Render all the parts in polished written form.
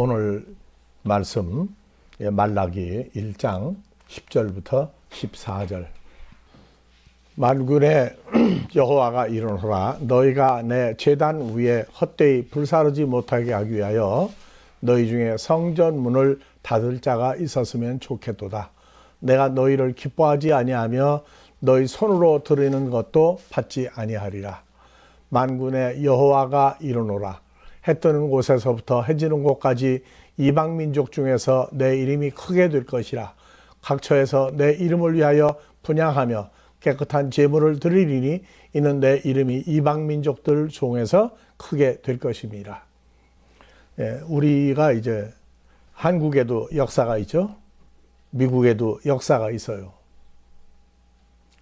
오늘 말씀 말라기 1장 10절부터 14절. 만군의 여호와가 이르노라. 너희가 내 제단 위에 헛되이 불사르지 못하게 하기 위하여 너희 중에 성전 문을 닫을 자가 있었으면 좋겠도다. 내가 너희를 기뻐하지 아니하며 너희 손으로 드리는 것도 받지 아니하리라. 만군의 여호와가 이르노라. 해 뜨는 곳에서부터 해 지는 곳까지 이방 민족 중에서 내 이름이 크게 될 것이라. 각처에서 내 이름을 위하여 분향하며 깨끗한 제물을 드리리니 이는 내 이름이 이방 민족들 중에서 크게 될 것입니다. 우리가 이제 한국에도 역사가 있죠. 미국에도 역사가 있어요.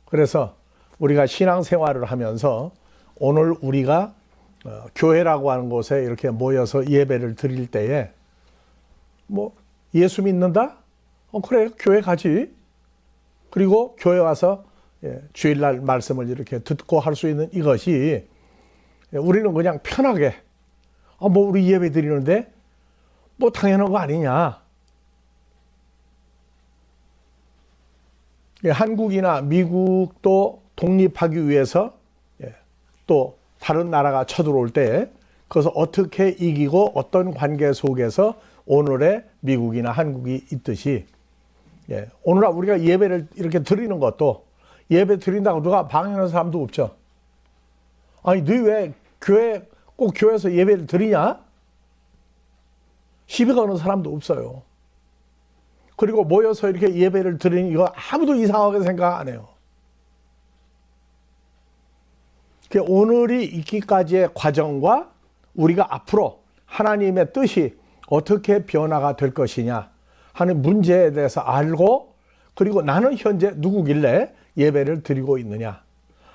그래서 우리가 신앙생활을 하면서 오늘 우리가 교회라고 하는 곳에 이렇게 모여서 예배를 드릴 때에 뭐 예수 믿는다? 그래, 교회 가지. 그리고 교회 와서 주일날 말씀을 이렇게 듣고 할 수 있는 이것이 우리는 그냥 편하게 뭐 우리 예배 드리는데 뭐 당연한 거 아니냐. 한국이나 미국도 독립하기 위해서 또 다른 나라가 쳐들어올 때 그것을 어떻게 이기고 어떤 관계 속에서 오늘의 미국이나 한국이 있듯이 오늘날 우리가 예배를 이렇게 드리는 것도 예배 드린다고 누가 방해하는 사람도 없죠. 아니 너희 왜 꼭 교회에서 예배를 드리냐? 시비 거는 사람도 없어요. 그리고 모여서 이렇게 예배를 드리는 이거 아무도 이상하게 생각 안 해요. 오늘이 있기까지의 과정과 우리가 앞으로 하나님의 뜻이 어떻게 변화가 될 것이냐 하는 문제에 대해서 알고, 그리고 나는 현재 누구길래 예배를 드리고 있느냐,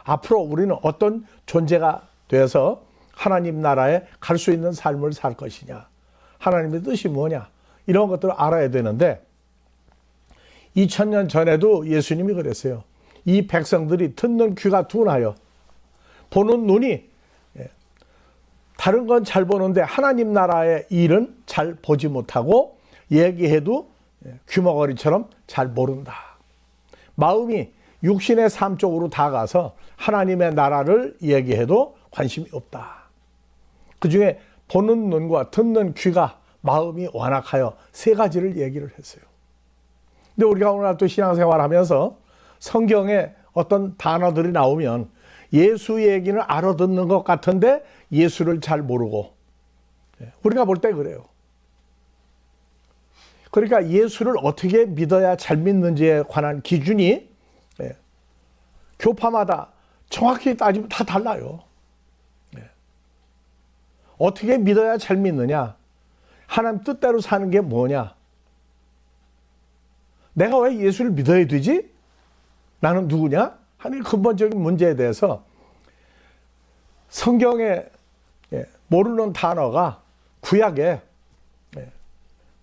앞으로 우리는 어떤 존재가 되어서 하나님 나라에 갈 수 있는 삶을 살 것이냐, 하나님의 뜻이 뭐냐, 이런 것들을 알아야 되는데 2000년 전에도 예수님이 그랬어요. 이 백성들이 듣는 귀가 둔하여 보는 눈이, 다른 건 잘 보는데 하나님 나라의 일은 잘 보지 못하고 얘기해도 귀머거리처럼 잘 모른다. 마음이 육신의 삶 쪽으로 다가서 하나님의 나라를 얘기해도 관심이 없다. 그 중에 보는 눈과 듣는 귀가 마음이 완악하여 세 가지를 얘기를 했어요. 근데 우리가 오늘 또 신앙생활 하면서 성경에 어떤 단어들이 나오면 예수 얘기는 알아듣는 것 같은데 예수를 잘 모르고, 우리가 볼 때 그래요. 그러니까 예수를 어떻게 믿어야 잘 믿는지에 관한 기준이 교파마다 정확히 따지면 다 달라요. 어떻게 믿어야 잘 믿느냐? 하나님 뜻대로 사는 게 뭐냐? 내가 왜 예수를 믿어야 되지? 나는 누구냐? 하는 근본적인 문제에 대해서 성경에 모르는 단어가 구약에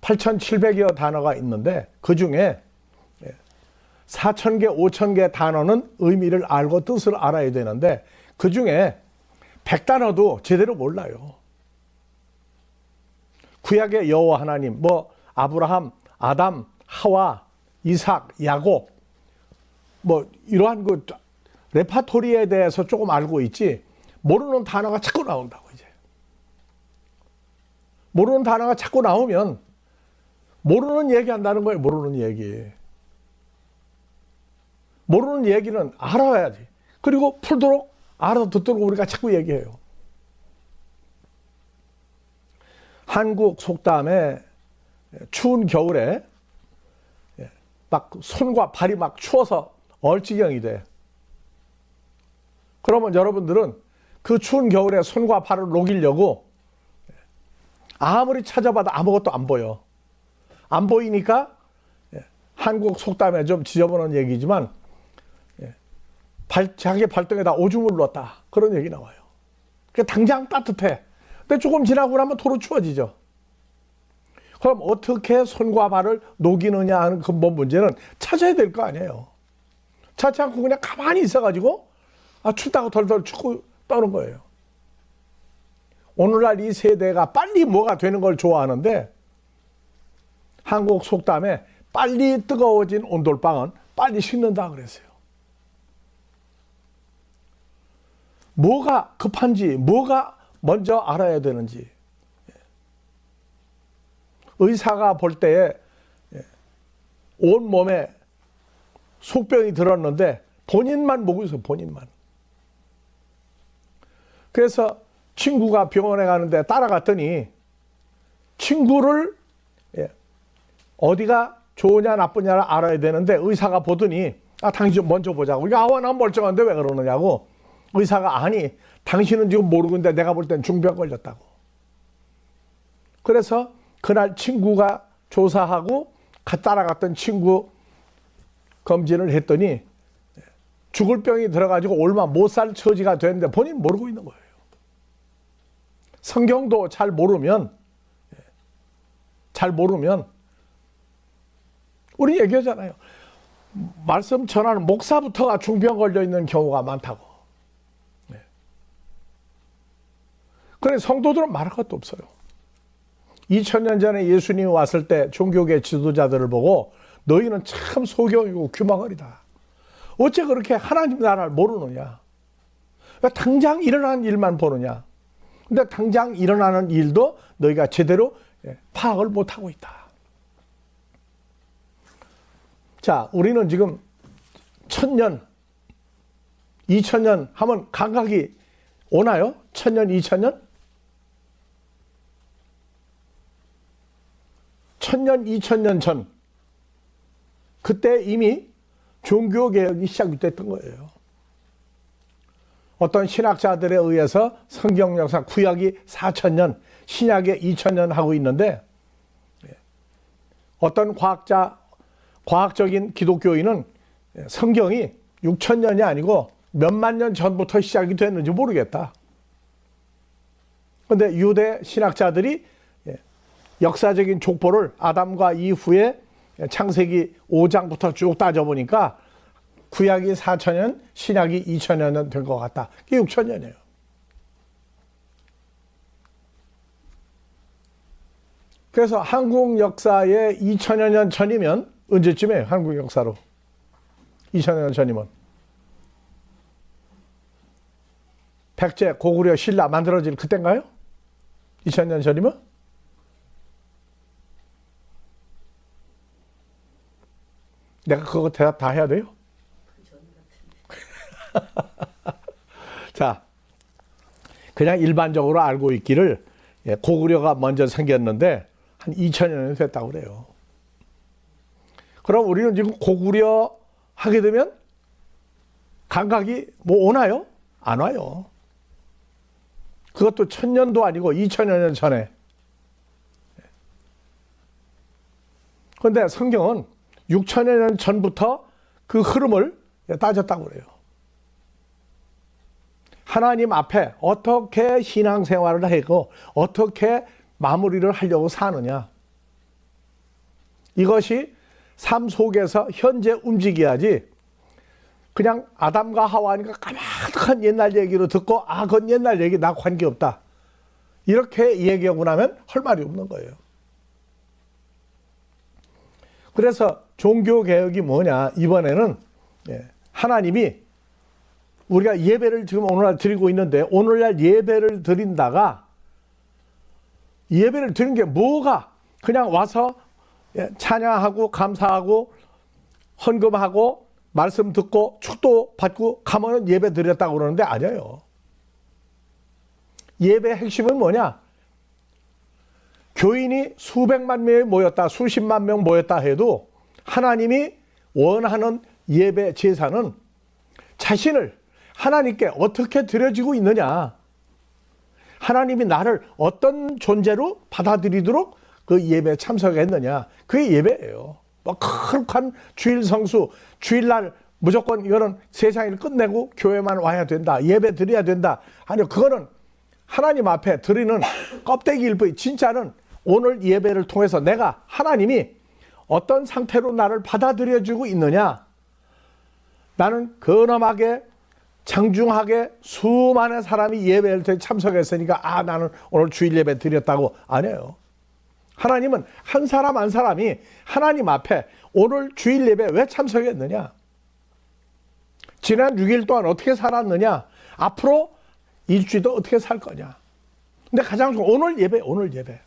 8,700여 단어가 있는데 그 중에 4,000개, 5,000개 단어는 의미를 알고 뜻을 알아야 되는데 그 중에 100단어도 제대로 몰라요. 구약의 여호와 하나님, 뭐 아브라함, 아담, 하와, 이삭, 야곱, 뭐 이러한 그 레파토리에 대해서 조금 알고 있지 모르는 단어가 자꾸 나온다고. 이제 모르는 단어가 자꾸 나오면 모르는 얘기 한다는 거예요. 모르는 얘기. 모르는 얘기는 알아야지. 그리고 풀도록 알아듣도록 우리가 자꾸 얘기해요. 한국 속담에 추운 겨울에 막 손과 발이 막 추워서 얼지경이 돼. 그러면 여러분들은 그 추운 겨울에 손과 발을 녹이려고 아무리 찾아봐도 아무것도 안 보여. 안 보이니까 한국 속담에 좀 지저분한 얘기지만 자기 발등에다 오줌을 넣었다, 그런 얘기 나와요. 당장 따뜻해. 근데 조금 지나고 나면 도로 추워지죠. 그럼 어떻게 손과 발을 녹이느냐 하는 근본 문제는 찾아야 될 거 아니에요. 찾지 않고 그냥 가만히 있어가지고 춥다고 덜덜 춥고 떠는 거예요. 오늘날 이 세대가 빨리 뭐가 되는 걸 좋아하는데 한국 속담에 빨리 뜨거워진 온돌방은 빨리 식는다 그랬어요. 뭐가 급한지, 뭐가 먼저 알아야 되는지. 의사가 볼 때에 온몸에 속병이 들었는데 본인만 보고 있어요. 본인만. 그래서 친구가 병원에 가는데 따라갔더니 친구를 어디가 좋으냐 나쁘냐를 알아야 되는데 의사가 보더니 당신 먼저 보자고. 야, 난 멀쩡한데 왜 그러느냐고. 의사가 아니, 당신은 지금 모르고 있는데 내가 볼 땐 중병 걸렸다고. 그래서 그날 친구가 조사하고 따라갔던 친구 검진을 했더니 죽을 병이 들어가지고 얼마 못 살 처지가 됐는데 본인 모르고 있는 거예요. 성경도 잘 모르면 우리 얘기하잖아요. 말씀 전하는 목사부터가 중병 걸려 있는 경우가 많다고. 그래 성도들은 말할 것도 없어요. 2000년 전에 예수님이 왔을 때 종교계 지도자들을 보고 너희는 참 소경이고 규망거리다. 어째 그렇게 하나님 나라를 모르느냐. 왜 당장 일어나는 일만 보느냐. 근데 당장 일어나는 일도 너희가 제대로 파악을 못하고 있다. 자, 우리는 지금 1000년, 2000년 하면 감각이 오나요? 1000년, 2000년? 1000년, 2000년 전 그때 이미 종교개혁이 시작됐던 거예요. 어떤 신학자들에 의해서 성경 역사 구약이 4000년, 신약이 2000년 하고 있는데 어떤 과학적인 기독교인은 성경이 6000년이 아니고 몇만 년 전부터 시작이 됐는지 모르겠다. 그런데 유대 신학자들이 역사적인 족보를 아담과 이후에 창세기 5장부터 쭉 따져보니까 구약이 4000년, 신약이 2000년 된 것 같다. 그게 6000년이에요. 그래서 한국 역사에 2000여 년 전이면 언제쯤이에요? 한국 역사로. 2000여 년 전이면. 백제, 고구려, 신라 만들어질 그때인가요? 2000년 전이면? 내가 그거 대답 다 해야 돼요? 자, 그냥 일반적으로 알고 있기를 고구려가 먼저 생겼는데 한 2000여 년이 됐다고 그래요. 그럼 우리는 지금 고구려 하게 되면 감각이 뭐 오나요? 안 와요. 그것도 1000년도 아니고 2000여 년 전에. 그런데 성경은 6000여 년 전부터 그 흐름을 따졌다고 그래요. 하나님 앞에 어떻게 신앙생활을 하고 어떻게 마무리를 하려고 사느냐. 이것이 삶 속에서 현재 움직여야지 그냥 아담과 하와니까 까마득한 옛날 얘기로 듣고 그건 옛날 얘기 나 관계없다. 이렇게 얘기하고 나면 할 말이 없는 거예요. 그래서 종교개혁이 뭐냐. 이번에는 하나님이 우리가 예배를 지금 오늘날 드리고 있는데 오늘날 예배를 드린다가 예배를 드린 게 뭐가 그냥 와서 찬양하고 감사하고 헌금하고 말씀 듣고 축도 받고 가면은 예배 드렸다고 그러는데 아니에요. 예배의 핵심은 뭐냐? 교인이 수백만 명이 모였다, 수십만 명 모였다 해도 하나님이 원하는 예배 제사는 자신을 하나님께 어떻게 드려지고 있느냐. 하나님이 나를 어떤 존재로 받아들이도록 그 예배에 참석했느냐. 그게 예배예요. 뭐 거룩한 주일 성수, 주일날 무조건 이거는 세상을 끝내고 교회만 와야 된다. 예배 드려야 된다. 아니요. 그거는 하나님 앞에 드리는 껍데기일 뿐. 진짜는 오늘 예배를 통해서 내가 하나님이 어떤 상태로 나를 받아들여주고 있느냐. 나는 근엄하게 장중하게 수많은 사람이 예배를 참석했으니까 나는 오늘 주일 예배 드렸다고. 아니에요. 하나님은 한 사람 한 사람이 하나님 앞에 오늘 주일 예배 왜 참석했느냐? 지난 6일 동안 어떻게 살았느냐? 앞으로 일주일도 어떻게 살 거냐? 근데 가장 중요한 오늘 예배, 오늘 예배.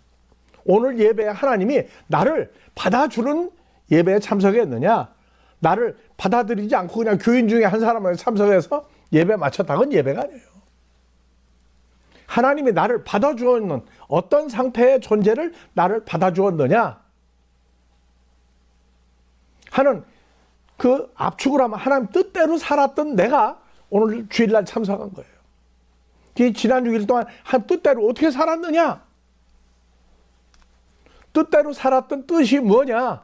오늘 예배에 하나님이 나를 받아주는 예배에 참석했느냐? 나를 받아들이지 않고 그냥 교인 중에 한 사람을 참석해서 예배 마쳤다고는 예배가 아니에요. 하나님이 나를 받아주었는 어떤 상태의 존재를 나를 받아주었느냐 하는 그 압축을 하면 하나님 뜻대로 살았던 내가 오늘 주일날 참석한 거예요. 지난 6일 동안 한 뜻대로 어떻게 살았느냐? 뜻대로 살았던 뜻이 뭐냐?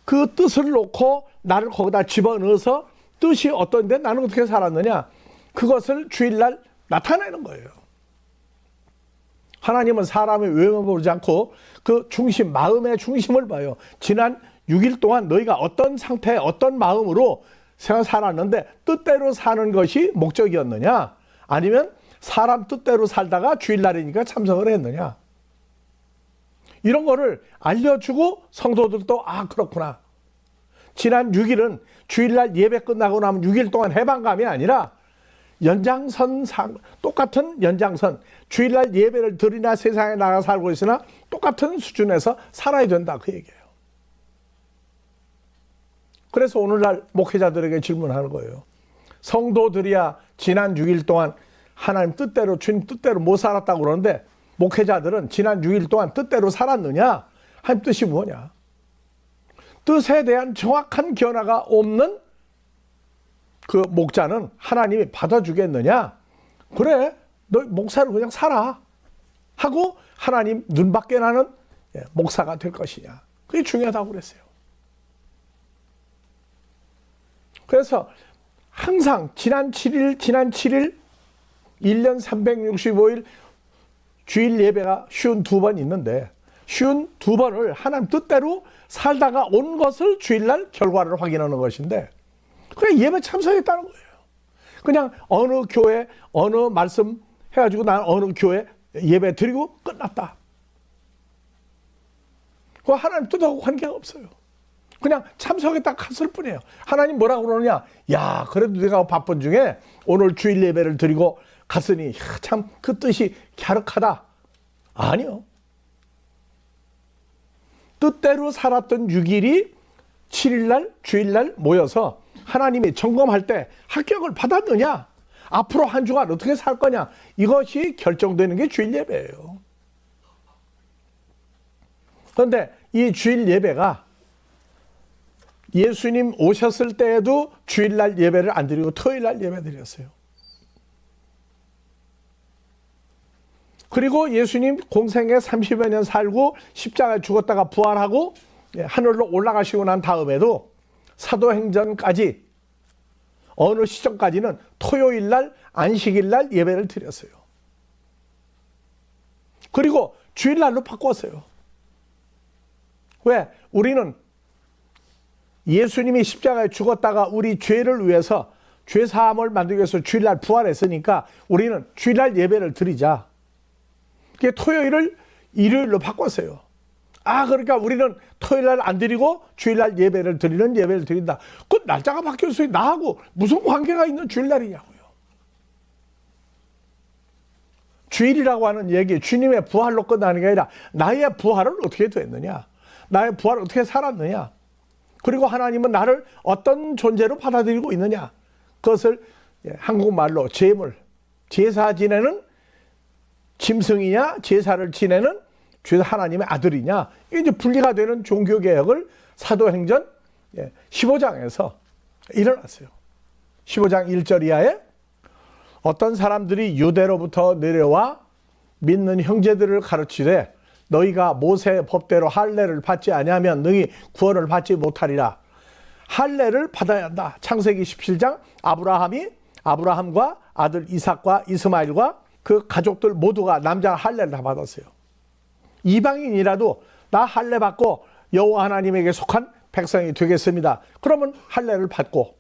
그 뜻을 놓고 나를 거기다 집어넣어서 뜻이 어떤데 나는 어떻게 살았느냐? 그것을 주일날 나타내는 거예요. 하나님은 사람의 외모를 보지 않고 그 중심, 마음의 중심을 봐요. 지난 6일 동안 너희가 어떤 상태, 어떤 마음으로 살았는데 뜻대로 사는 것이 목적이었느냐? 아니면 사람 뜻대로 살다가 주일날이니까 참석을 했느냐? 이런 거를 알려주고 성도들도 아 그렇구나. 지난 6일은 주일날 예배 끝나고 나면 6일 동안 해방감이 아니라 연장선상 똑같은 연장선 주일날 예배를 드리나 세상에 나가 살고 있으나 똑같은 수준에서 살아야 된다 그 얘기예요. 그래서 오늘날 목회자들에게 질문하는 거예요. 성도들이야 지난 6일 동안 하나님 뜻대로 주님 뜻대로 못 살았다고 그러는데 목회자들은 지난 6일 동안 뜻대로 살았느냐? 하나님 뜻이 뭐냐? 뜻에 대한 정확한 견해가 없는 그 목자는 하나님이 받아주겠느냐? 그래, 너 목사를 그냥 살아. 하고 하나님 눈밖에 나는 목사가 될 것이냐? 그게 중요하다고 그랬어요. 그래서 항상 지난 7일, 1년 365일 주일 예배가 쉬운 2번 있는데 쉬운 2번을 하나님 뜻대로 살다가 온 것을 주일날 결과를 확인하는 것인데 그래 예배 참석했다는 거예요. 그냥 어느 교회 어느 말씀 해가지고 난 어느 교회 예배 드리고 끝났다. 그 하나님 뜻하고 관계가 없어요. 그냥 참석했다 갔을 뿐이에요. 하나님 뭐라고 그러느냐? 야 그래도 내가 바쁜 중에 오늘 주일 예배를 드리고 갔으니 참 그 뜻이 갸륵하다. 아니요. 뜻대로 살았던 6일이 7일날 주일날 모여서 하나님이 점검할 때 합격을 받았느냐? 앞으로 한 주간 어떻게 살 거냐? 이것이 결정되는 게 주일 예배예요. 그런데 이 주일 예배가 예수님 오셨을 때에도 주일날 예배를 안 드리고 토요일날 예배 드렸어요. 그리고 예수님 공생에 30여 년 살고 십자가에 죽었다가 부활하고 하늘로 올라가시고 난 다음에도 사도행전까지 어느 시점까지는 토요일날 안식일날 예배를 드렸어요. 그리고 주일날로 바꿨어요. 왜? 우리는 예수님이 십자가에 죽었다가 우리 죄를 위해서 죄사함을 만들기 위해서 주일날 부활했으니까 우리는 주일날 예배를 드리자. 그게 토요일을 일요일로 바꿨어요. 아 그러니까 우리는 토요일날 안 드리고 주일날 예배를 드리는 예배를 드린다. 그 날짜가 바뀌었어요. 나하고 무슨 관계가 있는 주일날이냐고요. 주일이라고 하는 얘기 주님의 부활로 끝나는 게 아니라 나의 부활은 어떻게 됐느냐. 나의 부활을 어떻게 살았느냐. 그리고 하나님은 나를 어떤 존재로 받아들이고 있느냐. 그것을 한국말로 제물, 제사 지내는 짐승이냐 제사를 지내는 죄 하나님의 아들이냐. 이게 이제 분리가 되는 종교개혁을 사도행전 15장에서 일어났어요. 15장 1절 이하에 어떤 사람들이 유대로부터 내려와 믿는 형제들을 가르치되 너희가 모세의 법대로 할례를 받지 아니하면 너희 구원을 받지 못하리라. 할례를 받아야 한다. 창세기 17장 아브라함과 아들 이삭과 이스마엘과 그 가족들 모두가 남자 할례를 다 받았어요. 이방인이라도 나 할례 받고 여호와 하나님에게 속한 백성이 되겠습니다. 그러면 할례를 받고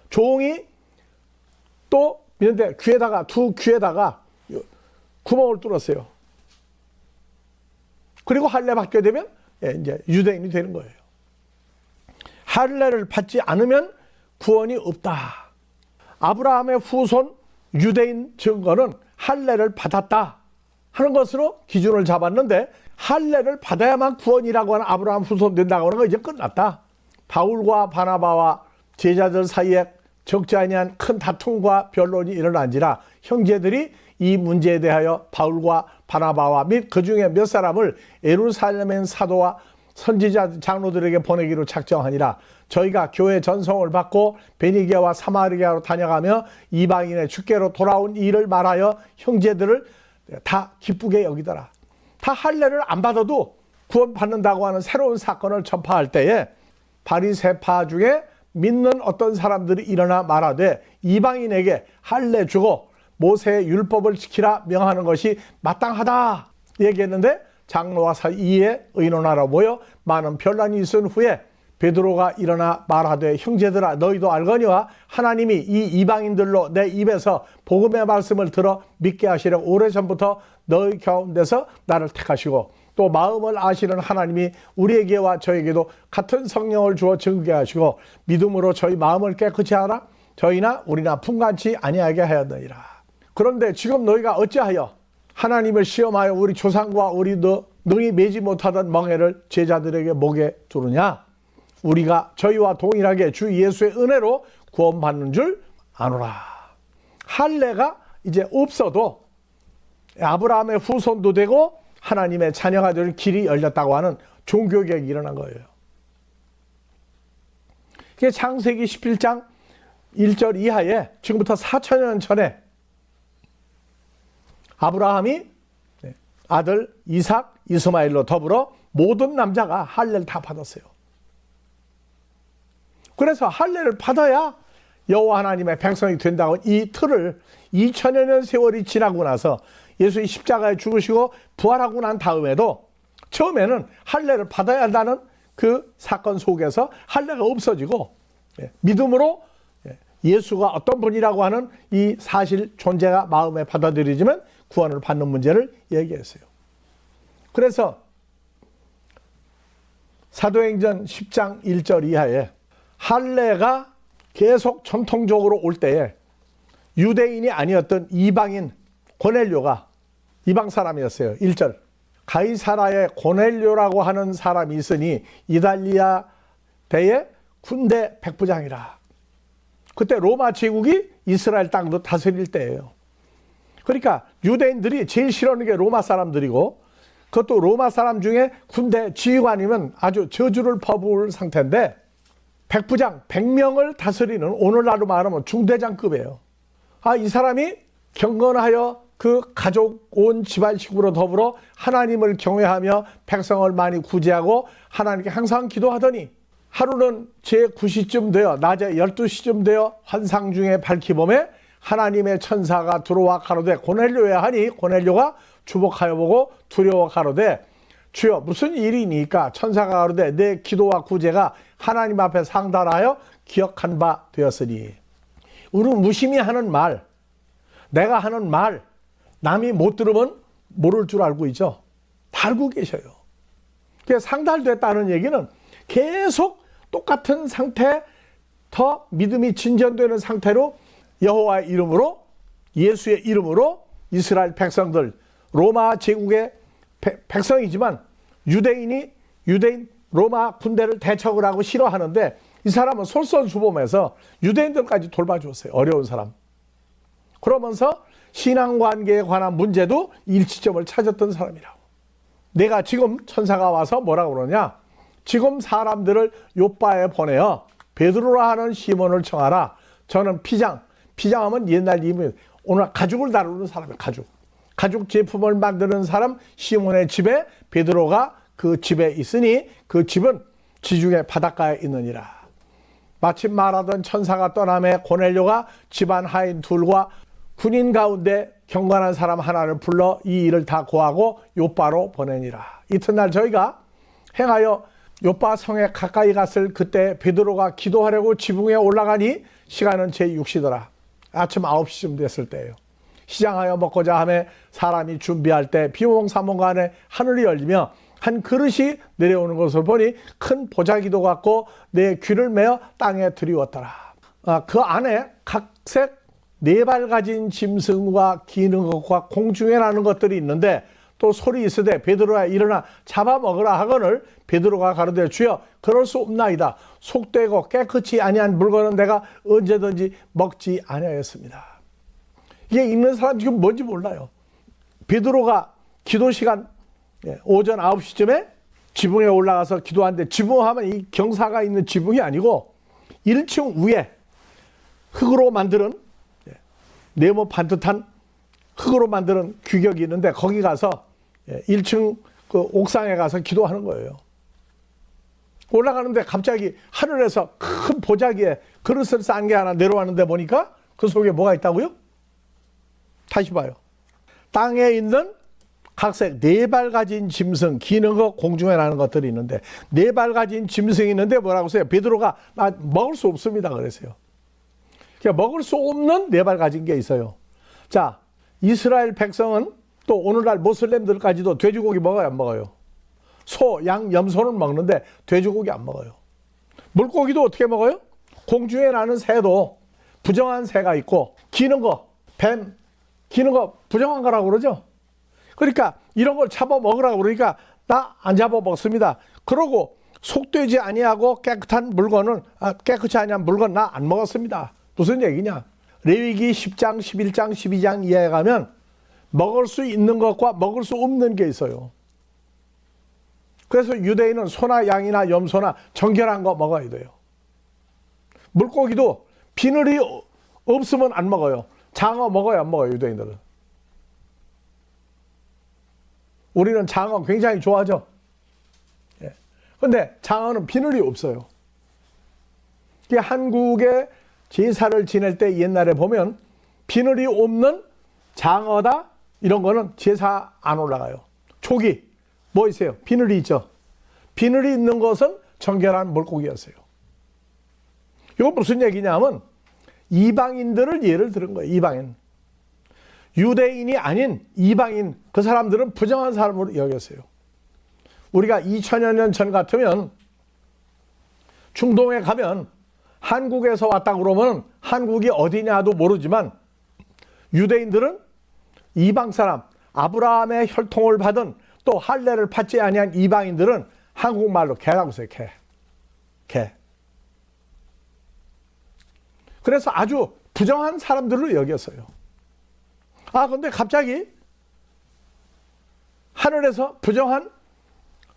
종이 또 믿는데 두 귀에다가 구멍을 뚫었어요. 그리고 할례 받게 되면 이제 유대인이 되는 거예요. 할례를 받지 않으면 구원이 없다. 아브라함의 후손 유대인 증거는 할례를 받았다 하는 것으로 기준을 잡았는데, 할례를 받아야만 구원이라고 하는 아브라함 후손 된다고 하는 거 이제 끝났다. 바울과 바나바와 제자들 사이에 적지 아니한 큰 다툼과 변론이 일어난지라 형제들이 이 문제에 대하여 바울과 바나바와 및 그 중에 몇 사람을 예루살렘의 사도와 선지자 장로들에게 보내기로 작정하니라. 저희가 교회 전송을 받고 베니게와 사마리아로 다녀가며 이방인의 주께로 돌아온 일을 말하여 형제들을 다 기쁘게 여기더라. 다 할례를 안 받아도 구원받는다고 하는 새로운 사건을 전파할 때에 바리새파 중에 믿는 어떤 사람들이 일어나 말하되 이방인에게 할례 주고 모세의 율법을 지키라 명하는 것이 마땅하다 얘기했는데, 장로와 사이에 의논하러 모여 많은 변란이 있은 후에 베드로가 일어나 말하되 형제들아 너희도 알거니와 하나님이 이 이방인들로 내 입에서 복음의 말씀을 들어 믿게 하시려 오래전부터 너희 가운데서 나를 택하시고 또 마음을 아시는 하나님이 우리에게와 저에게도 같은 성령을 주어 증거하게 하시고 믿음으로 저희 마음을 깨끗이 하라. 저희나 우리나 풍같이 아니하게 하였느니라. 그런데 지금 너희가 어찌하여 하나님을 시험하여 우리 조상과 우리 능히 매지 못하던 멍에를 제자들에게 목에 두느냐? 우리가 저희와 동일하게 주 예수의 은혜로 구원받는 줄 아노라. 할례가 이제 없어도 아브라함의 후손도 되고 하나님의 자녀가 될 길이 열렸다고 하는 종교개혁이 일어난 거예요. 그게 창세기 17장 1절 이하에 지금부터 4천년 전에 아브라함이 아들 이삭, 이스마엘로 더불어 모든 남자가 할례를 다 받았어요. 그래서 할례를 받아야 여호와 하나님의 백성이 된다고 이 틀을 2000여 년 세월이 지나고 나서 예수의 십자가에 죽으시고 부활하고 난 다음에도 처음에는 할례를 받아야 한다는 그 사건 속에서 할례가 없어지고 믿음으로 예수가 어떤 분이라고 하는 이 사실 존재가 마음에 받아들이지만 구원을 받는 문제를 얘기했어요. 그래서 사도행전 10장 1절 이하에 할례가 계속 전통적으로 올 때에 유대인이 아니었던 이방인 고넬료가 이방 사람이었어요. 1절 가이사라에 고넬료라고 하는 사람이 있으니 이달리아 대의 군대 백부장이라. 그때 로마 제국이 이스라엘 땅도 다스릴 때예요. 그러니까 유대인들이 제일 싫어하는 게 로마 사람들이고, 그것도 로마 사람 중에 군대 지휘관이면 아주 저주를 퍼부을 상태인데, 백부장 100명을 다스리는 오늘날로 말하면 중대장급이에요. 이 사람이 경건하여 그 가족 온 집안식으로 더불어 하나님을 경외하며 백성을 많이 구제하고 하나님께 항상 기도하더니 하루는 제9시쯤 되어 낮에 12시쯤 되어 환상 중에 밝히 보매 하나님의 천사가 들어와 가로되 고넬료야 하니 고넬료가 주목하여 보고 두려워 가로되 주여 무슨 일이니까? 천사가 가로되 내 기도와 구제가 하나님 앞에 상달하여 기억한 바 되었으니. 우리는 무심히 하는 말, 내가 하는 말 남이 못 들으면 모를 줄 알고 있죠. 다 알고 계셔요. 그래서 상달됐다는 얘기는 계속 똑같은 상태, 더 믿음이 진전되는 상태로 여호와의 이름으로, 예수의 이름으로 이스라엘 백성들, 로마 제국의 백성이지만 유대인 로마 군대를 대적을 하고 싫어하는데 이 사람은 솔선수범해서 유대인들까지 돌봐줬어요. 어려운 사람. 그러면서 신앙관계에 관한 문제도 일치점을 찾았던 사람이라고. 내가 지금 천사가 와서 뭐라고 그러냐? 지금 사람들을 요바에 보내어 베드로라 하는 시몬을 청하라. 저는 피장하면 옛날 이름이 오늘 가죽을 다루는 사람이에요. 가죽 제품을 만드는 사람 시몬의 집에 베드로가 그 집에 있으니 그 집은 지중해 바닷가에 있느니라. 마침 말하던 천사가 떠남에 고넬료가 집안 하인 둘과 군인 가운데 경건한 사람 하나를 불러 이 일을 다 고하고 요바로 보내니라. 이튿날 저희가 행하여 요바 성에 가까이 갔을 그때 베드로가 기도하려고 지붕에 올라가니 시간은 제6시더라. 아침 9시쯤 됐을 때예요. 시장하여 먹고자 하며 사람이 준비할 때 비몽사몽간에 하늘이 열리며 한 그릇이 내려오는 것을 보니 큰 보자기도 같고 내 귀를 메어 땅에 들이웠더라. 그 안에 각색 네 발 가진 짐승과 기는 것과 공중에 나는 것들이 있는데 또 소리 있으되 베드로야 일어나 잡아먹으라 하거늘 베드로가 가로되 주여 그럴 수 없나이다. 속되고 깨끗이 아니한 물건은 내가 언제든지 먹지 아니하였습니다. 이게 읽는 사람 지금 뭔지 몰라요. 베드로가 기도 시간 오전 9시쯤에 지붕에 올라가서 기도하는데, 지붕하면 이 경사가 있는 지붕이 아니고 1층 위에 흙으로 만드는, 네모 반듯한 흙으로 만드는 규격이 있는데 거기 가서 1층 그 옥상에 가서 기도하는 거예요. 올라가는데 갑자기 하늘에서 큰 보자기에 그릇을 싼 게 하나 내려왔는데 보니까 그 속에 뭐가 있다고요? 다시 봐요. 땅에 있는 각색 네 발 가진 짐승, 기는 것, 공중에 나는 것들이 있는데, 네 발 가진 짐승이 있는데 뭐라고 써요? 베드로가 나 먹을 수 없습니다 그랬어요. 그러니까 먹을 수 없는 네 발 가진 게 있어요. 자, 이스라엘 백성은 또 오늘날 모슬렘들까지도 돼지고기 먹어요, 안 먹어요? 소, 양, 염소는 먹는데 돼지고기 안 먹어요. 물고기도 어떻게 먹어요? 공중에 나는 새도 부정한 새가 있고, 기는 거, 뱀, 기는 거 부정한 거라고 그러죠. 그러니까 이런 걸 잡아 먹으라고 그러니까 나 안 잡아 먹습니다. 그러고 속되지 아니하고 깨끗한 물건은 깨끗이 아니한 물건 나 안 먹었습니다. 무슨 얘기냐? 레위기 10장, 11장, 12장 이하에 가면 먹을 수 있는 것과 먹을 수 없는 게 있어요. 그래서 유대인은 소나 양이나 염소나 정결한 거 먹어야 돼요. 물고기도 비늘이 없으면 안 먹어요. 장어 먹어요, 안 먹어요, 유대인들은? 우리는 장어 굉장히 좋아하죠. 그런데 장어는 비늘이 없어요. 이게 한국의 제사를 지낼 때 옛날에 보면 비늘이 없는 장어다 이런 거는 제사 안 올라가요. 조기 뭐 있어요? 비늘이 있죠. 비늘이 있는 것은 정결한 물고기였어요. 이건 무슨 얘기냐면 이방인들을 예를 들은 거예요. 이방인. 유대인이 아닌 이방인, 그 사람들은 부정한 사람으로 여겼어요. 우리가 2000여 년 전 같으면 중동에 가면 한국에서 왔다 그러면 한국이 어디냐도 모르지만, 유대인들은 이방 사람, 아브라함의 혈통을 받은 또 할례를 받지 아니한 이방인들은 한국말로 개라고 써요. 개. 그래서 아주 부정한 사람들로 여겼어요. 근데 갑자기 하늘에서 부정한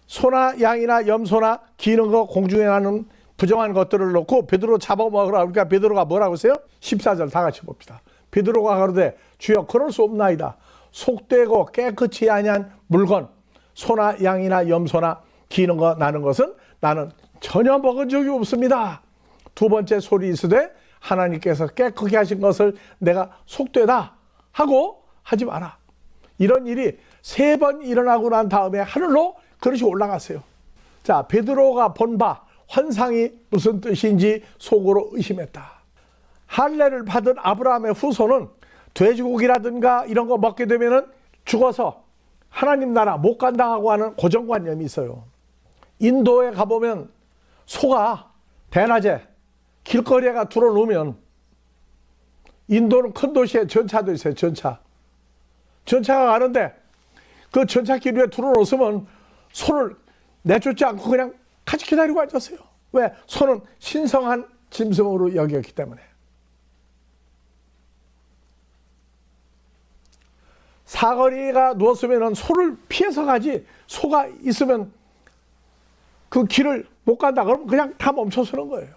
소나 양이나 염소나 기는 거, 공중에 나는 부정한 것들을 놓고 베드로 잡아먹으라. 그러니까 베드로가 뭐라고 했어요? 14절 다 같이 봅시다. 베드로가 가로되 주여 그럴 수 없나이다. 속되고 깨끗이 아니한 물건, 소나 양이나 염소나 기는 거 나는 것은 나는 전혀 먹은 적이 없습니다. 두 번째 소리 있으되 하나님께서 깨끗게 하신 것을 내가 속되다 하고 하지 마라. 이런 일이 3번 일어나고 난 다음에 하늘로 그릇이 올라갔어요. 자, 베드로가 본 바 환상이 무슨 뜻인지 속으로 의심했다. 할례를 받은 아브라함의 후손은 돼지고기라든가 이런 거 먹게 되면은 죽어서 하나님 나라 못 간다고 하는 고정관념이 있어요. 인도에 가보면 소가 대낮에 길거리에가 들어놓으면, 인도는 큰 도시에 전차도 있어요. 전차가 가는데 그 전차길 위에 들어놓으면 소를 내쫓지 않고 그냥 같이 기다리고 앉았어요. 왜? 소는 신성한 짐승으로 여겼기 때문에. 사거리가 누웠으면 소를 피해서 가지, 소가 있으면 그 길을 못 간다 그러면 그냥 다 멈춰서는 거예요.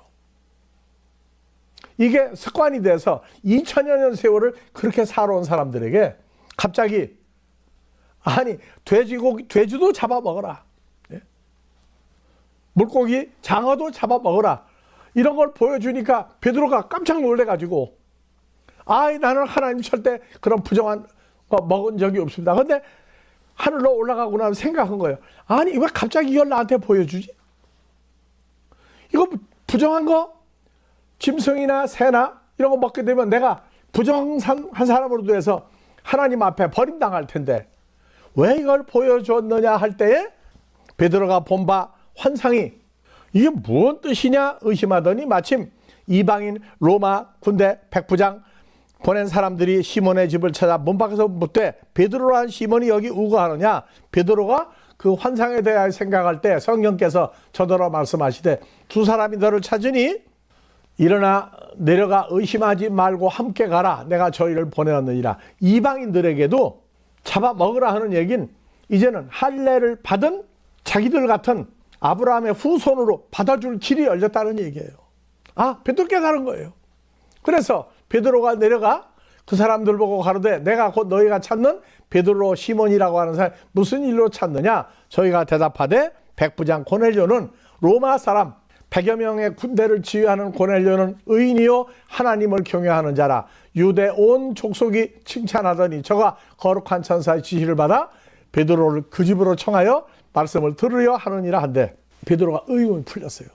이게 습관이 돼서 2000여 년 세월을 그렇게 살아온 사람들에게 갑자기 돼지도 잡아먹어라. 물고기, 장어도 잡아먹어라. 이런 걸 보여주니까 베드로가 깜짝 놀래가지고 나는 하나님 절대 그런 부정한 거 먹은 적이 없습니다. 근데 하늘로 올라가고 나서 생각한 거예요. 왜 갑자기 이걸 나한테 보여주지? 이거 부정한 거, 짐승이나 새나 이런 거 먹게 되면 내가 부정한 사람으로 돼서 하나님 앞에 버림당할 텐데 왜 이걸 보여줬느냐 할 때에 베드로가 본 바 환상이 이게 무슨 뜻이냐 의심하더니 마침 이방인 로마 군대 백부장 보낸 사람들이 시몬의 집을 찾아 문 밖에서 묻되 베드로란 시몬이 여기 우거하느냐. 베드로가 그 환상에 대하여 생각할 때 성령께서 저더러 말씀하시되 두 사람이 너를 찾으니 일어나 내려가 의심하지 말고 함께 가라. 내가 저희를 보내었느니라. 이방인들에게도 잡아먹으라 하는 얘기는 이제는 할례를 받은 자기들 같은 아브라함의 후손으로 받아줄 길이 열렸다는 얘기예요. 베드로 깨달은 거예요. 그래서 베드로가 내려가 그 사람들 보고 가로되 내가 곧 너희가 찾는 베드로 시몬이라고 하는 사람 무슨 일로 찾느냐. 저희가 대답하되 백부장 고넬료는 로마 사람 100여 명의 군대를 지휘하는 고넬료는 의인이요 하나님을 경외하는 자라. 유대 온 족속이 칭찬하더니 저가 거룩한 천사의 지시를 받아 베드로를 그 집으로 청하여 말씀을 들으려 하느니라 한데 베드로가 의문이 풀렸어요.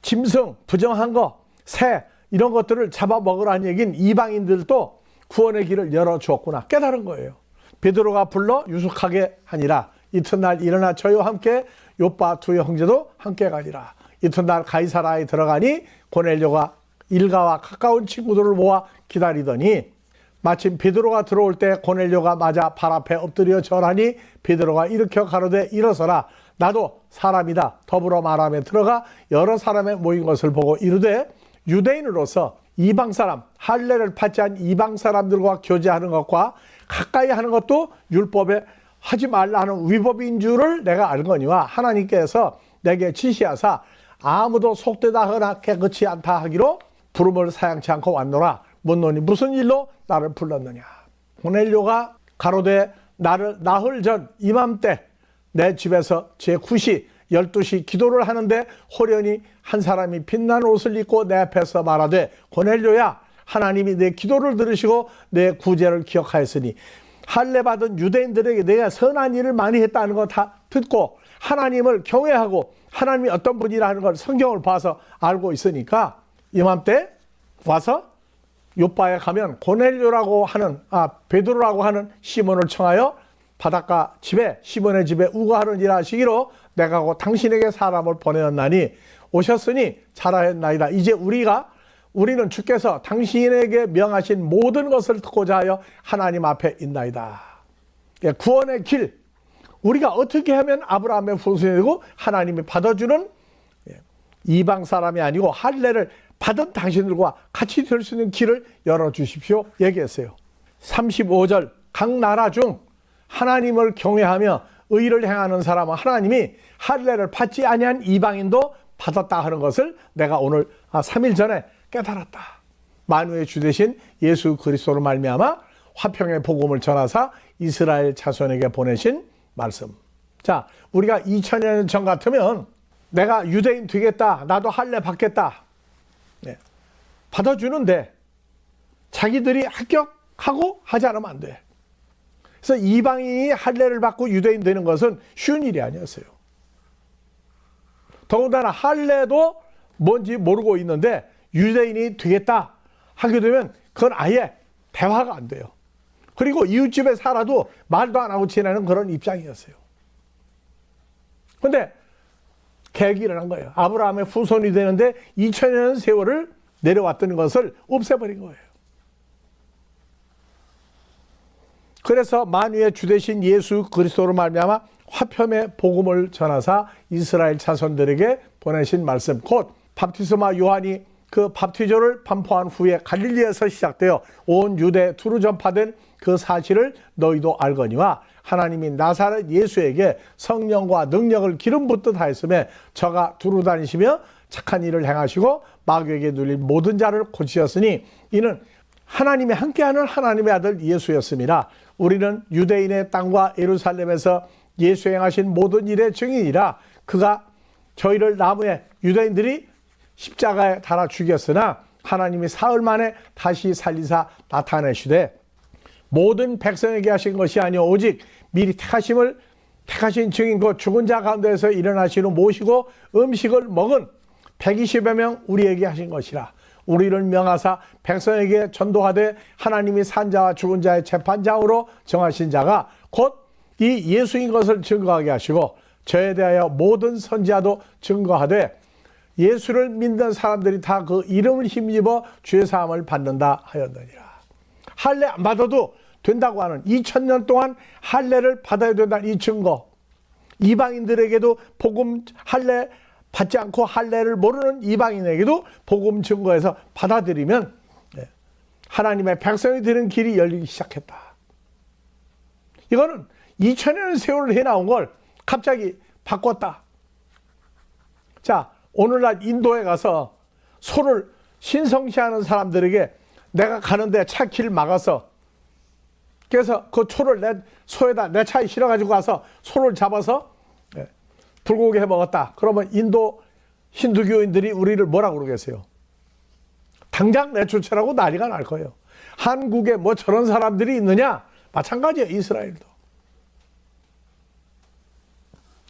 짐승, 부정한 거, 새 이런 것들을 잡아먹으라는 얘기는 이방인들도 구원의 길을 열어주었구나 깨달은 거예요. 베드로가 불러 유숙하게 하니라. 이튿날 일어나 저희와 함께 요빠 두 형제도 함께 가니라. 이튿날 가이사라에 들어가니 고넬료가 일가와 가까운 친구들을 모아 기다리더니 마침 베드로가 들어올 때 고넬료가 맞아 발 앞에 엎드려 절하니 베드로가 일으켜 가로되 일어서라. 나도 사람이다. 더불어 말하며 들어가 여러 사람의 모인 것을 보고 이르되 유대인으로서 이방 사람 할례를 받지 않은 이방 사람들과 교제하는 것과 가까이 하는 것도 율법에 하지 말라 하는 위법인 줄을 내가 알거니와 하나님께서 내게 지시하사 아무도 속되다 하나 깨끗이 않다 하기로 부름을 사양치 않고 왔노라. 묻노니 무슨 일로 나를 불렀느냐. 고넬료가 가로되 나를 나흘 전 이맘때 내 집에서 제9시 12시 기도를 하는데 호련히 한 사람이 빛난 옷을 입고 내 앞에서 말하되 고넬료야 하나님이 내 기도를 들으시고 내 구제를 기억하였으니 할례 받은 유대인들에게 내가 선한 일을 많이 했다는 거 다 듣고 하나님을 경외하고 하나님이 어떤 분이라는 걸 성경을 봐서 알고 있으니까 이맘때 와서 요빠에 가면 고넬료라고 하는 베드로라고 하는 시몬을 청하여 바닷가 집에 시몬의 집에 우거하는 일 하시기로 내가 곧 당신에게 사람을 보내었나니 오셨으니 잘하였나이다. 이제 우리는 주께서 당신에게 명하신 모든 것을 듣고자 하여 하나님 앞에 있나이다. 구원의 길 우리가 어떻게 하면 아브라함의 후손이 되고 하나님이 받아주는 이방 사람이 아니고 할례를 받은 당신들과 같이 될 수 있는 길을 열어주십시오 얘기했어요. 35절 각 나라 중 하나님을 경외하며 의를 행하는 사람은 하나님이 할례를 받지 아니한 이방인도 받았다 하는 것을 내가 오늘 3일 전에 깨달았다. 만유의 주 되신 예수 그리스도로 말미암아 화평의 복음을 전하사 이스라엘 자손에게 보내신 말씀. 자, 우리가 2000년 전 같으면 내가 유대인 되겠다. 나도 할례 받겠다. 받아주는데 자기들이 합격하고 하지 않으면 안 돼. 그래서 이방인이 할례를 받고 유대인 되는 것은 쉬운 일이 아니었어요. 더군다나 할례도 뭔지 모르고 있는데 유대인이 되겠다 하게 되면 그건 아예 대화가 안 돼요. 그리고 이웃집에 살아도 말도 안 하고 지내는 그런 입장이었어요. 그런데 계획이 일어난 거예요. 아브라함의 후손이 되는데 2000년 세월을 내려왔던 것을 없애버린 거예요. 그래서 만유의 주 되신 예수 그리스도로 말미암아 화평의 복음을 전하사 이스라엘 자손들에게 보내신 말씀, 곧 밥티스마 요한이 그 밥티조를 반포한 후에 갈릴리에서 시작되어 온 유대 두루 전파된 그 사실을 너희도 알거니와 하나님이 나사렛 예수에게 성령과 능력을 기름 붓듯 하였으며 저가 두루 다니시며 착한 일을 행하시고 마귀에게 눌린 모든 자를 고치셨으니 이는 하나님이 함께하는 하나님의 아들 예수였습니다. 우리는 유대인의 땅과 예루살렘에서 예수 행하신 모든 일의 증인이라. 그가 저희를 나무에 유대인들이 십자가에 달아 죽였으나 하나님이 사흘 만에 다시 살리사 나타내시되 모든 백성에게 하신 것이 아니오 오직 미리 택하신 증인 곧 죽은 자 가운데서 일어나신 후 모시고 음식을 먹은 120여 명 우리에게 하신 것이라. 우리를 명하사 백성에게 전도하되 하나님이 산 자와 죽은 자의 재판장으로 정하신 자가 곧 이 예수인 것을 증거하게 하시고 저에 대하여 모든 선지자도 증거하되 예수를 믿는 사람들이 다 그 이름을 힘입어 주의 사함을 받는다 하였느니라. 할례 안 받아도 된다고 하는 2000년 동안 할례를 받아야 된다는 이 증거, 이방인들에게도 복음 할례 받지 않고 할례를 모르는 이방인에게도 복음 증거해서 받아들이면 하나님의 백성이 되는 길이 열리기 시작했다. 이거는 2000년 세월을 해나온 걸 갑자기 바꿨다. 자, 오늘날 인도에 가서 소를 신성시하는 사람들에게 내가 가는데 차 길 막아서 그래서 그 소를 내 소에다 내 차에 실어가지고 가서 소를 잡아서 불고기 해 먹었다. 그러면 인도 힌두교인들이 우리를 뭐라고 그러겠어요? 당장 내쫓으라고 난리가 날 거예요. 한국에 뭐 저런 사람들이 있느냐? 마찬가지예요. 이스라엘도.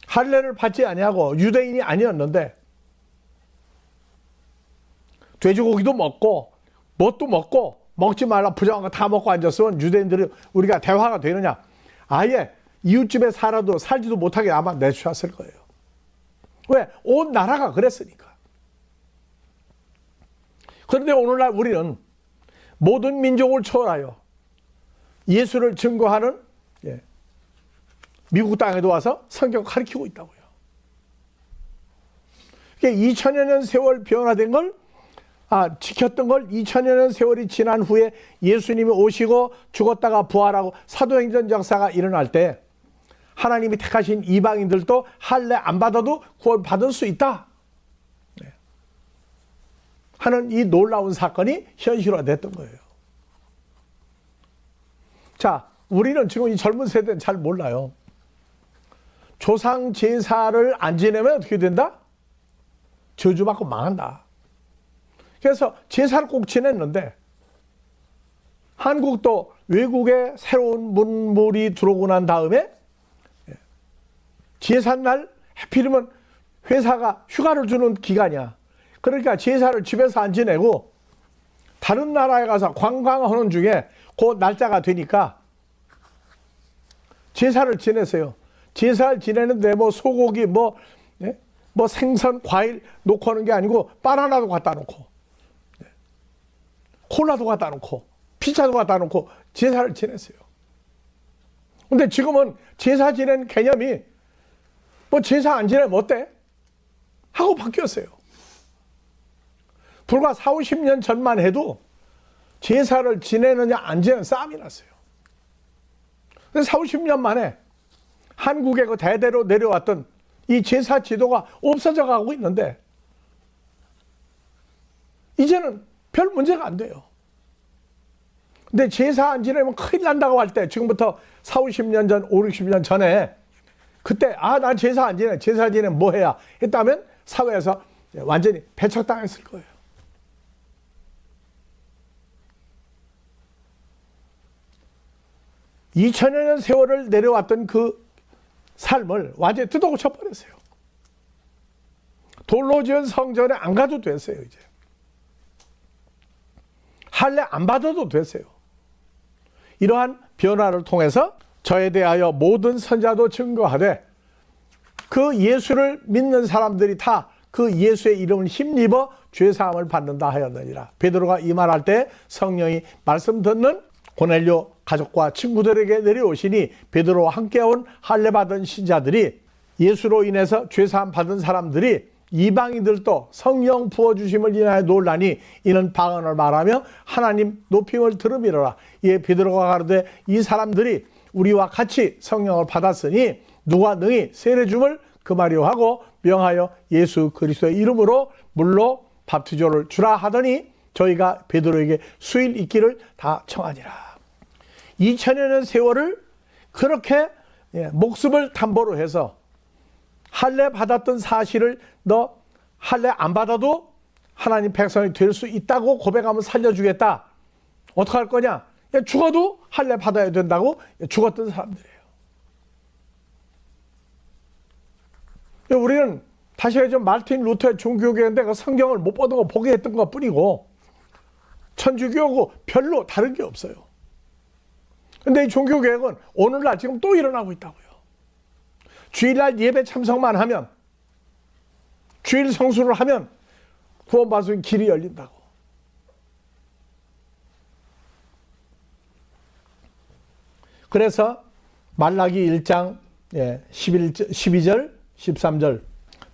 할례를 받지 아니하고 유대인이 아니었는데 돼지고기도 먹고 뭣도 먹고 먹지 말라 부정한 거 다 먹고 앉았으면 유대인들이 우리가 대화가 되느냐? 아예 이웃집에 살지도 못하게 아마 내쫓았을 거예요. 왜? 온 나라가 그랬으니까. 그런데 오늘날 우리는 모든 민족을 초월하여 예수를 증거하는 미국 땅에도 와서 성경을 가르치고 있다고요. 2000여 년 세월 변화된 걸 지켰던 걸 2000여 년 세월이 지난 후에 예수님이 오시고 죽었다가 부활하고 사도행전 역사가 일어날 때 하나님이 택하신 이방인들도 할례 안 받아도 구원받을 수 있다 하는 이 놀라운 사건이 현실화됐던 거예요. 자, 우리는 지금 이 젊은 세대는 잘 몰라요. 조상 제사를 안 지내면 어떻게 된다? 저주받고 망한다. 그래서 제사를 꼭 지냈는데 한국도 외국에 새로운 문물이 들어오고 난 다음에 제삿날 하필이면 회사가 휴가를 주는 기간이야. 그러니까 제사를 집에서 안 지내고 다른 나라에 가서 관광하는 중에 그 날짜가 되니까 제사를 지내세요. 제사를 지내는데 뭐 소고기 뭐 생선 과일 놓고 하는 게 아니고 바나나도 갖다 놓고 콜라도 갖다 놓고 피자도 갖다 놓고 제사를 지냈어요. 근데 지금은 제사 지내는 개념이 뭐 제사 안 지내면 어때? 하고 바뀌었어요. 불과 4, 50년 전만 해도 제사를 지내느냐 안 지내는 싸움이 났어요. 근데 4, 50년 만에 한국에 그 대대로 내려왔던 이 제사 지도가 없어져 가고 있는데 이제는 별 문제가 안 돼요. 근데 제사 안 지내면 큰일 난다고 할 때 지금부터 4, 50년 전, 5, 60년 전에 그때 난 제사 안 지내. 제사 지내면 뭐 해야 했다면 사회에서 완전히 배척당했을 거예요. (2000여 년) 세월을 내려왔던 그 삶을 완전히 뜯어고쳐 버렸어요. 돌로 지은 성전에 안 가도 됐어요. 이제 할례 안 받아도 됐어요. 이러한 변화를 통해서 저에 대하여 모든 선자도 증거하되 그 예수를 믿는 사람들이 다 그 예수의 이름을 힘입어 죄사함을 받는다 하였느니라. 베드로가 이 말할 때 성령이 말씀 듣는 고넬료 가족과 친구들에게 내려오시니 베드로와 함께 온 할례 받은 신자들이 예수로 인해서 죄사함 받은 사람들이 이방인들도 성령 부어주심을 인하여 놀라니 이는 방언을 말하며 하나님 높임을 들음이로라. 이에 베드로가 가로되 이 사람들이 우리와 같이 성령을 받았으니 누가 능히 세례줌을 금하려 하고 명하여 예수 그리스도의 이름으로 물로 밥투조를 주라 하더니 저희가 베드로에게 수일 있기를 다 청하니라. 2000여 년 세월을 그렇게 목숨을 담보로 해서 할례 받았던 사실을 너 할례 안 받아도 하나님 백성이 될 수 있다고 고백하면 살려주겠다. 어떻게 할 거냐? 죽어도 할례 받아야 된다고 죽었던 사람들이에요. 우리는 다시 해서 마르틴 루터의 종교개혁인데 그 성경을 못 보던 거 보게 했던 것 뿐이고 천주교하고 별로 다른 게 없어요. 근데 이 종교개혁은 오늘날 지금 또 일어나고 있다고요. 주일날 예배 참석만 하면, 주일 성수를 하면 구원받을 수 있는 길이 열린다고. 그래서 말라기 1장 12절, 13절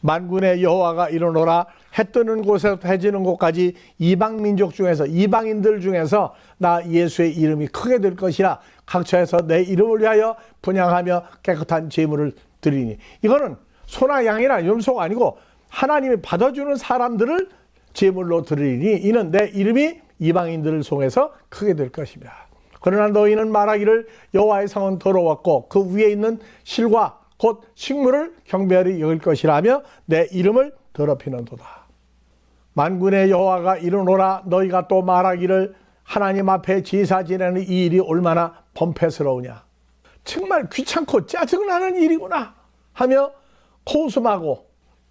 만군의 여호와가 이르노라 해 뜨는 곳에서 해 지는 곳까지 이방 민족 중에서, 이방인들 중에서 나 예수의 이름이 크게 될 것이라 각처에서 내 이름을 위하여 분향하며 깨끗한 제물을 드리니. 이거는 소나 양이나 염소가 아니고 하나님이 받아주는 사람들을 제물로 드리니 이는 내 이름이 이방인들을 통해서 크게 될 것입니다. 그러나 너희는 말하기를 여호와의 성은 더러웠고 그 위에 있는 실과 곧 식물을 경배하리 여길 것이라며 내 이름을 더럽히는도다. 만군의 여호와가 이르노라 너희가 또 말하기를 하나님 앞에 제사 지내는 이 일이 얼마나 범패스러우냐. 정말 귀찮고 짜증나는 일이구나 하며 코웃음하고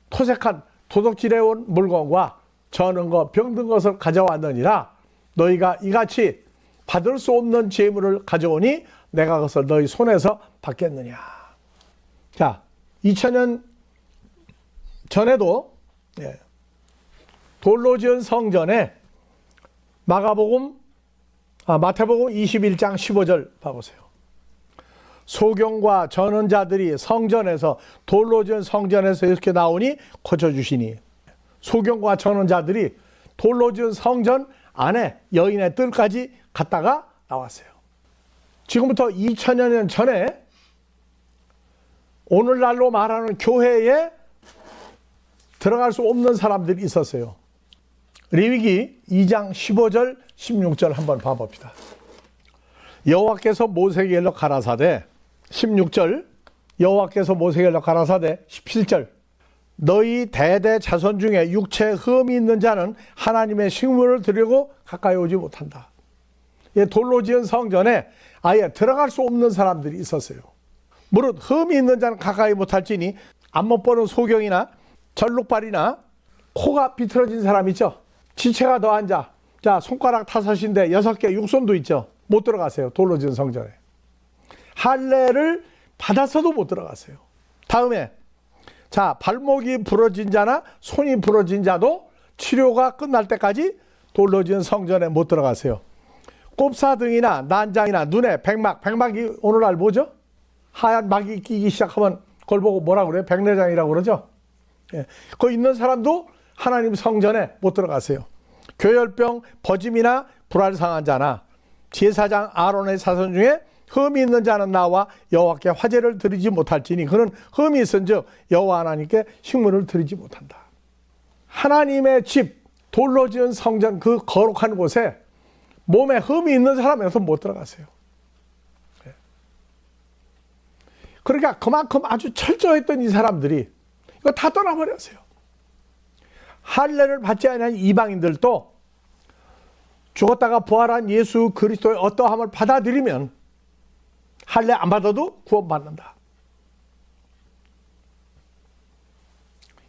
토색한 도둑질해온 물건과 저는 것 병든 것을 가져왔느니라. 너희가 이같이 받을 수 없는 재물을 가져오니 내가 그것을 너희 손에서 받겠느냐. 자, 2000년 전에도 돌로 지은 성전에 마태복음 21장 15절 봐보세요. 소경과 전언자들이 성전에서, 돌로 지은 성전에서 이렇게 나오니 고쳐주시니. 소경과 전언자들이 돌로 지은 성전 안에 여인의 뜰까지 갔다가 나왔어요. 지금부터 2000여 년 전에 오늘날로 말하는 교회에 들어갈 수 없는 사람들이 있었어요. 레위기 2장 15절 16절 한번 봐봅시다. 여호와께서 모세에게 일러 가라사대 16절, 여호와께서 모세에게 일러 가라사대 17절 너희 대대 자손 중에 육체에 흠이 있는 자는 하나님의 식물을 드리고 가까이 오지 못한다. 돌로 지은 성전에 아예 들어갈 수 없는 사람들이 있었어요. 무릇 흠이 있는 자는 가까이 못할지니 안 못 보는 소경이나 절룩발이나 코가 비틀어진 사람 있죠. 지체가 더한 자, 자 손가락 5인데 6개 육손도 있죠. 못 들어가세요. 돌로 지은 성전에. 할례를 받았어도 못 들어가세요. 다음에 자 발목이 부러진 자나 손이 부러진 자도 치료가 끝날 때까지 돌로 지은 성전에 못 들어가세요. 꼽사등이나 난장이나 눈에 백막이 오늘날 뭐죠? 하얀 막이 끼기 시작하면 그걸 보고 뭐라고 그래요? 백내장이라고 그러죠? 거기 있는 사람도 하나님 성전에 못 들어가세요. 교열병, 버짐이나 불알상한 자나 제사장 아론의 자손 중에 흠이 있는 자는 나와 여호와께 화제를 드리지 못할지니 그는 흠이 있은즉 여호와 하나님께 식물을 드리지 못한다. 하나님의 집, 돌로 지은 성전 그 거룩한 곳에 몸에 흠이 있는 사람에서 못 들어가세요. 그러니까 그만큼 아주 철저했던 이 사람들이 이거 다 떠나버렸어요. 할례를 받지 않은 이방인들도 죽었다가 부활한 예수 그리스도의 어떠함을 받아들이면 할례 안 받아도 구원받는다.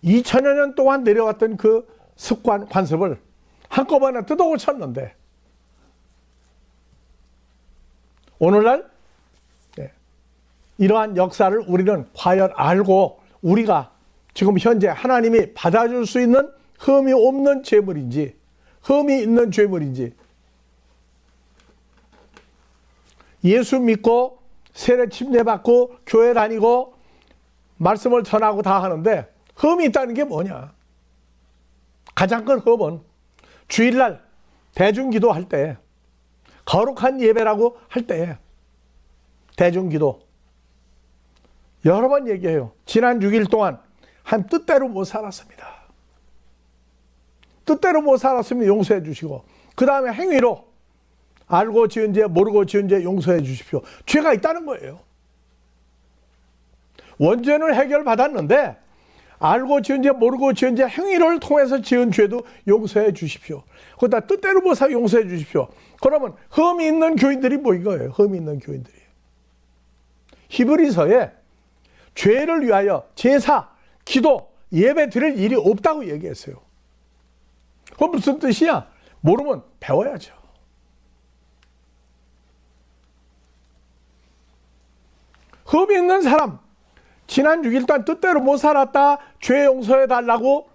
2000여 년 동안 내려왔던 그 습관, 관습을 한꺼번에 뜯어고쳤는데 오늘날 이러한 역사를 우리는 과연 알고 우리가 지금 현재 하나님이 받아줄 수 있는 흠이 없는 죄물인지 흠이 있는 죄물인지 예수 믿고 세례 침례받고 교회 다니고 말씀을 전하고 다 하는데 흠이 있다는 게 뭐냐. 가장 큰 흠은 주일날 대중기도 할 때 거룩한 예배라고 할 때 대중기도 여러 번 얘기해요. 지난 6일 동안 한 뜻대로 못 살았습니다. 뜻대로 못 살았으면 용서해 주시고 그 다음에 행위로 알고 지은 죄 모르고 지은 죄 용서해 주십시오. 죄가 있다는 거예요. 원죄는 해결받았는데 알고 지은 죄 모르고 지은 죄 행위를 통해서 지은 죄도 용서해 주십시오. 그러다 뜻대로 못 살 용서해 주십시오. 그러면 흠이 있는 교인들이 뭐 이거예요. 흠이 있는 교인들이. 히브리서에 죄를 위하여 제사, 기도, 예배 드릴 일이 없다고 얘기했어요. 그건 무슨 뜻이야? 모르면 배워야죠. 흠이 있는 사람, 지난 6일 동안 뜻대로 못 살았다, 죄 용서해 달라고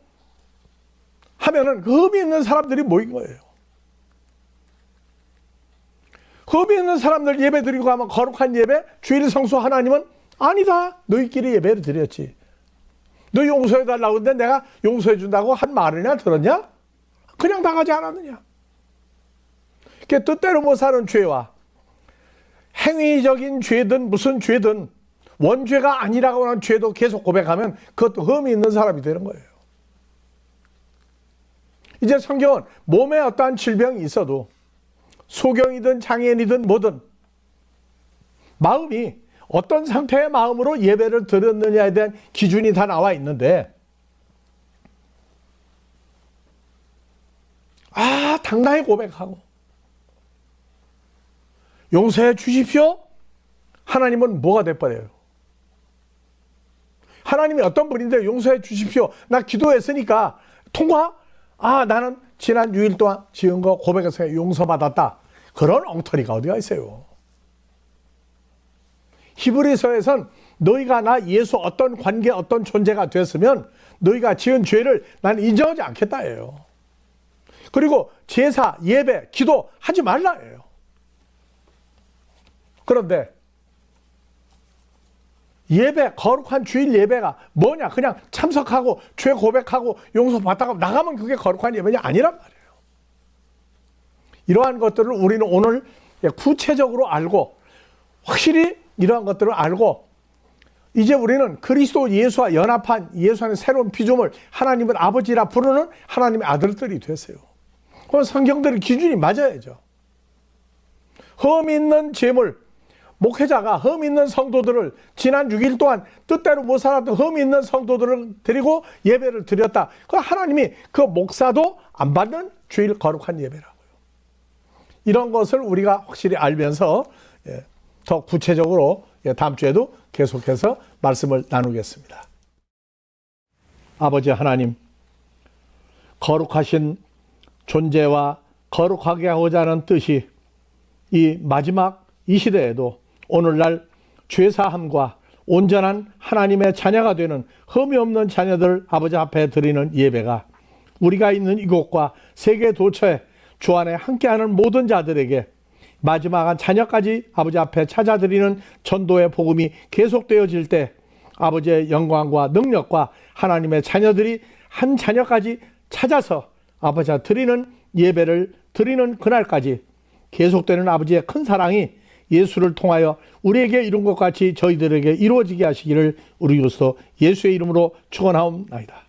하면은 그 흠이 있는 사람들이 모인 거예요. 흠이 있는 사람들 예배 드리고 가면 거룩한 예배, 주일 성수. 하나님은 아니다, 너희끼리 예배를 드렸지. 너 용서해 달라고 했는데 내가 용서해 준다고 한 말이나 들었냐? 그냥 나가지 않았느냐? 그 뜻대로 못 사는 죄와 행위적인 죄든 무슨 죄든 원죄가 아니라고 하는 죄도 계속 고백하면 그것도 흠이 있는 사람이 되는 거예요. 이제 성경은 몸에 어떠한 질병이 있어도 소경이든 장애인이든 뭐든 마음이 어떤 상태의 마음으로 예배를 드렸느냐에 대한 기준이 다 나와 있는데, 당당히 고백하고 용서해 주십시오. 하나님은 뭐가 돼버려요? 하나님이 어떤 분인데 용서해 주십시오. 나 기도했으니까 통과? 나는 지난 6일 동안 지은 거 고백해서 용서받았다. 그런 엉터리가 어디가 있어요? 히브리서에선 너희가 나 예수 어떤 관계 어떤 존재가 됐으면 너희가 지은 죄를 나는 인정하지 않겠다예요. 그리고 제사, 예배, 기도 하지 말라예요. 그런데 예배, 거룩한 주일 예배가 뭐냐? 그냥 참석하고 죄 고백하고 용서받다가 나가면 그게 거룩한 예배냐? 아니란 말이에요. 이러한 것들을 우리는 오늘 구체적으로 알고 확실히 이러한 것들을 알고 이제 우리는 그리스도 예수와 연합한 예수 안에 새로운 피조물, 하나님을 아버지라 부르는 하나님의 아들들이 됐어요. 그럼 성경들의 기준이 맞아야죠. 흠 있는 재물, 목회자가 흠 있는 성도들을 지난 6일 동안 뜻대로 못 살았던 흠 있는 성도들을 드리고 예배를 드렸다. 그 하나님이 그 목사도 안 받는 주일 거룩한 예배라고요. 이런 것을 우리가 확실히 알면서 더 구체적으로 다음 주에도 계속해서 말씀을 나누겠습니다. 아버지 하나님, 거룩하신 존재와 거룩하게 하고자 하는 뜻이 이 마지막 이 시대에도 오늘날 죄사함과 온전한 하나님의 자녀가 되는 흠이 없는 자녀들 아버지 앞에 드리는 예배가 우리가 있는 이곳과 세계 도처에 주 안에 함께하는 모든 자들에게 마지막한 자녀까지 아버지 앞에 찾아드리는 전도의 복음이 계속되어질 때 아버지의 영광과 능력과 하나님의 자녀들이 한 자녀까지 찾아서 아버지 앞에 드리는 예배를 드리는 그날까지 계속되는 아버지의 큰 사랑이 예수를 통하여 우리에게 이룬 것 같이 저희들에게 이루어지게 하시기를 우리 그리스도 예수의 이름으로 축원하옵나이다.